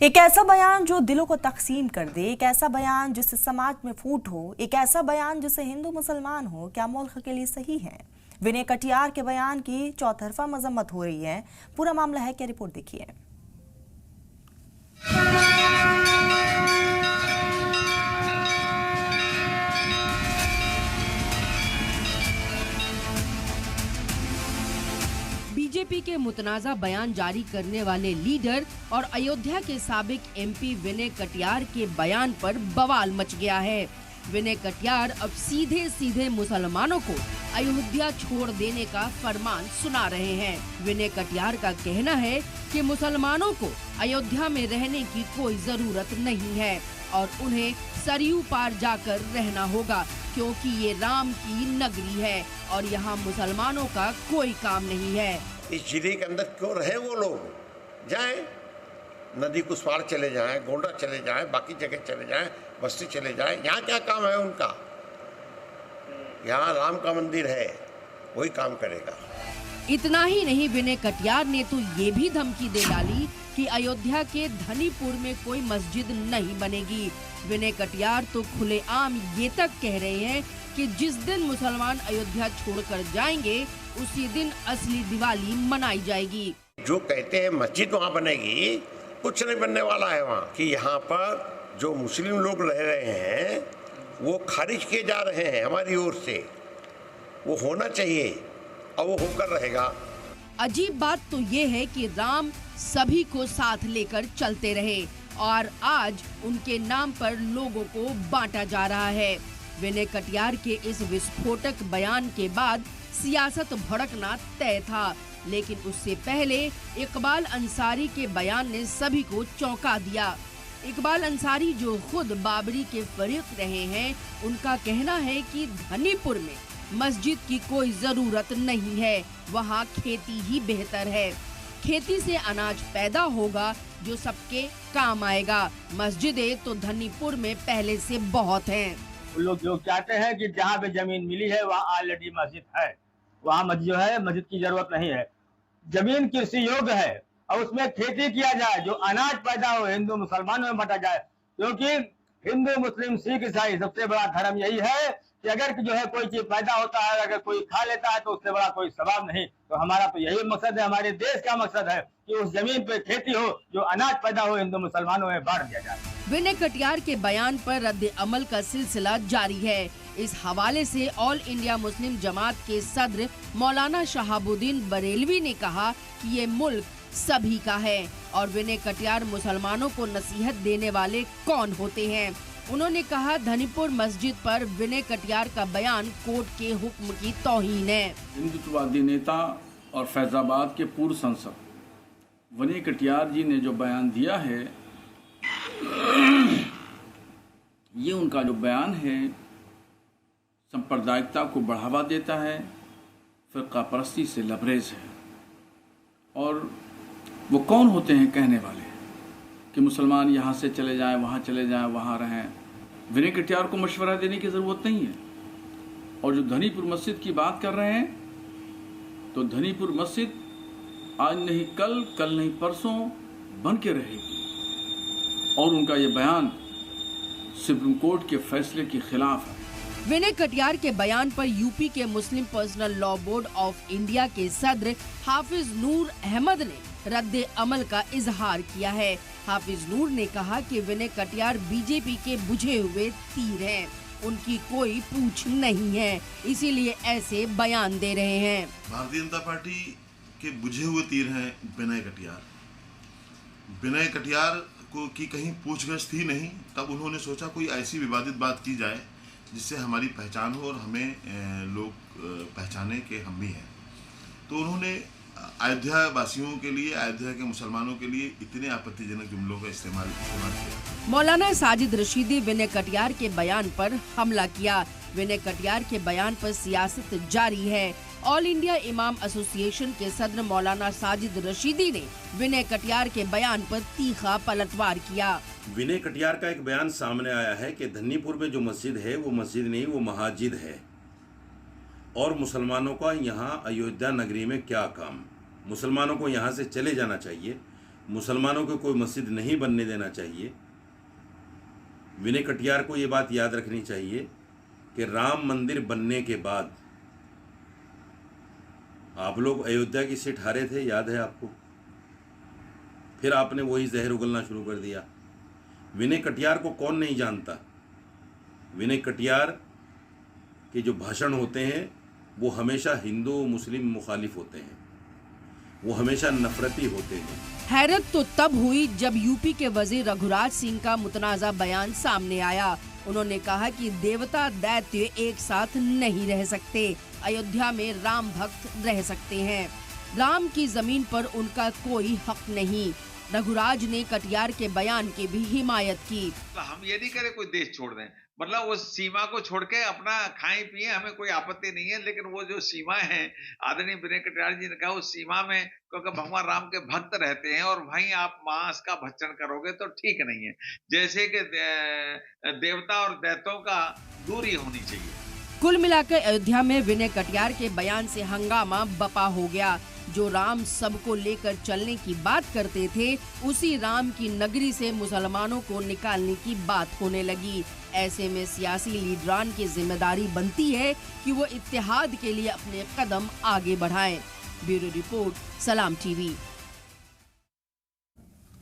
एक ऐसा बयान जो दिलों को तकसीम कर दे, एक ऐसा बयान जिससे समाज में फूट हो, एक ऐसा बयान जिससे हिंदू मुसलमान हो, क्या मुल्क के लिए सही है? विनय कटियार के बयान की चौतरफा मजम्मत हो रही है। पूरा मामला है क्या, रिपोर्ट देखिए। बीजेपी के मुतनाज़ा बयान जारी करने वाले लीडर और अयोध्या के साबिक एमपी विनय कटियार के बयान पर बवाल मच गया है। विनय कटियार अब सीधे सीधे मुसलमानों को अयोध्या छोड़ देने का फरमान सुना रहे हैं। विनय कटियार का कहना है कि मुसलमानों को अयोध्या में रहने की कोई जरूरत नहीं है और उन्हें सरयू पार जाकर रहना होगा, क्योंकि ये राम की नगरी है और यहाँ मुसलमानों का कोई काम नहीं है। इस जिले के अंदर क्यों रहे वो लोग? जाएं, नदी कुछ पार चले जाएं, गोंडा चले जाएं, बाकी जगह चले जाएं, बस्ती चले जाएं। यहाँ क्या काम है उनका? यहाँ राम का मंदिर है, वही काम करेगा। इतना ही नहीं, विनय कटियार ने तो ये भी धमकी दे डाली कि अयोध्या के धनीपुर में कोई मस्जिद नहीं बनेगी। विनय कटियार तो खुलेआम ये तक कह रहे हैं कि जिस दिन मुसलमान अयोध्या छोड़कर जाएंगे उसी दिन असली दिवाली मनाई जाएगी। जो कहते हैं मस्जिद वहाँ बनेगी, कुछ नहीं बनने वाला है वहाँ। कि यहाँ पर जो मुस्लिम लोग रह रहे हैं वो खारिज किए जा रहे हैं हमारी ओर से। वो होना चाहिए और वो होकर रहेगा। अजीब बात तो ये है कि राम सभी को साथ लेकर चलते रहे और आज उनके नाम पर लोगों को बांटा जा रहा है। विनय कटियार के इस विस्फोटक बयान के बाद सियासत भड़कना तय था, लेकिन उससे पहले इकबाल अंसारी के बयान ने सभी को चौंका दिया। इकबाल अंसारी जो खुद बाबरी के फरीक रहे हैं, उनका कहना है कि धनीपुर में मस्जिद की कोई जरूरत नहीं है, वहाँ खेती ही बेहतर है। खेती से अनाज पैदा होगा जो सबके काम आएगा। मस्जिदें तो धनीपुर में पहले से बहुत हैं। लोग चाहते हैं कि जहाँ पे जमीन मिली है वहाँ ऑलरेडी मस्जिद है, वहाँ मस्जिद जो है मस्जिद की जरूरत नहीं है। जमीन कृषि योग्य है और उसमें खेती किया जाए, जो अनाज पैदा हो हिंदू मुसलमानों में बांटा जाए, क्योंकि हिंदू मुस्लिम सिख ईसाई सबसे बड़ा धर्म यही है कि अगर जो है कोई चीज पैदा होता है, अगर कोई खा लेता है तो उससे बड़ा कोई सवाब नहीं। तो हमारा तो यही मकसद है, हमारे देश का मकसद है कि उस जमीन पे खेती हो, जो अनाज पैदा हो हिंदू मुसलमानों में बांट दिया जाए। विनय कटियार के बयान पर रद्द अमल का सिलसिला जारी है। इस हवाले से ऑल इंडिया मुस्लिम जमात के सदर मौलाना शहाबुद्दीन बरेलवी ने कहा कि ये मुल्क सभी का है और विनय कटियार मुसलमानों को नसीहत देने वाले कौन होते हैं। उन्होंने कहा, धनीपुर मस्जिद पर विनय कटियार का बयान कोर्ट के हुक्म की तौहीन है। हिंदुत्ववादी नेता और फैजाबाद के पूर्व सांसद विनय कटियार जी ने जो बयान दिया है, ये उनका जो बयान है सांप्रदायिकता को बढ़ावा देता है, फिरका परस्ती से लबरेज है। और वो कौन होते हैं कहने वाले कि मुसलमान यहाँ से चले जाएं, वहाँ चले जाएं, वहाँ रहें? विनय कटियार को मशवरा देने की ज़रूरत नहीं है। और जो धनीपुर मस्जिद की बात कर रहे हैं, तो धनीपुर मस्जिद आज नहीं कल, कल नहीं परसों बन के रहेगी। और उनका ये बयान सुप्रीम कोर्ट के फैसले के खिलाफ है। विनय कटियार के बयान पर यूपी के Muslim personal law board of India के सदर हाफिज नूर अहमद ने रद्द अमल का इजहार किया है। हाफिज नूर ने कहा कि विनय कटियार बीजेपी के बुझे हुए तीर हैं, उनकी कोई पूछ नहीं है, इसीलिए ऐसे बयान दे रहे हैं। भारतीय जनता पार्टी के बुझे हुए तीर हैं विनय कटियार। विनय कटियार को की कहीं पूछगछ थी नहीं, तब उन्होंने सोचा कोई ऐसी विवादित बात की जाए जिससे हमारी पहचान हो और हमें लोग पहचाने के हम भी हैं। तो उन्होंने अयोध्या वासियों के लिए, अयोध्या के मुसलमानों के लिए इतने आपत्तिजनक जुमलों का इस्तेमाल किया। मौलाना साजिद रशीदी विनय कटियार के बयान पर हमला किया। विनय कटियार के बयान पर सियासत जारी है। ऑल इंडिया इमाम एसोसिएशन के सदर मौलाना साजिद रशीदी ने विनय कटियार के बयान पर तीखा पलटवार किया। विनय कटियार का एक बयान सामने आया है कि धन्नीपुर में जो मस्जिद है वो मस्जिद नहीं, वो महाजिद है और मुसलमानों का यहाँ अयोध्या नगरी में क्या काम? मुसलमानों को यहाँ से चले जाना चाहिए। मुसलमानों को कोई मस्जिद नहीं बनने देना चाहिए। विनय कटियार को ये बात याद रखनी चाहिए कि राम मंदिर बनने के बाद आप लोग अयोध्या की सीट हारे थे, याद है आपको, फिर आपने वही जहर उगलना शुरू कर दिया। विनय कटियार को कौन नहीं जानता? विनय कटियार के जो भाषण होते हैं वो हमेशा हिंदू मुस्लिम मुखालिफ होते हैं, वो हमेशा नफरती होते हैं। हैरत तो तब हुई जब यूपी के वजीर रघुराज सिंह का मुतनाज़ा बयान सामने आया। उन्होंने कहा कि देवता दैत्य एक साथ नहीं रह सकते, अयोध्या में राम भक्त रह सकते हैं, राम की जमीन पर उनका कोई हक नहीं। रघुराज ने कटियार के बयान की भी हिमायत की। हम ये नहीं करें कोई देश छोड़ दें, मतलब उस सीमा को छोड़ के अपना खाएं पिए, हमें कोई आपत्ति नहीं है, लेकिन वो जो सीमा है, आदरणीय विनय कटियार जी ने कहा, उस सीमा में क्योंकि भगवान राम के भक्त रहते हैं और वहीं आप मांस का भक्षण करोगे तो ठीक नहीं है। जैसे कि देवता और दैत्यों का दूरी होनी चाहिए। कुल मिलाकर अयोध्या में विनय कटियार के बयान से हंगामा बपा हो गया। जो राम सबको लेकर चलने की बात करते थे, उसी राम की नगरी से मुसलमानों को निकालने की बात होने लगी। ऐसे में सियासी लीडरान की जिम्मेदारी बनती है कि वो इत्तेहाद के लिए अपने कदम आगे बढ़ाएं। ब्यूरो रिपोर्ट, सलाम टीवी।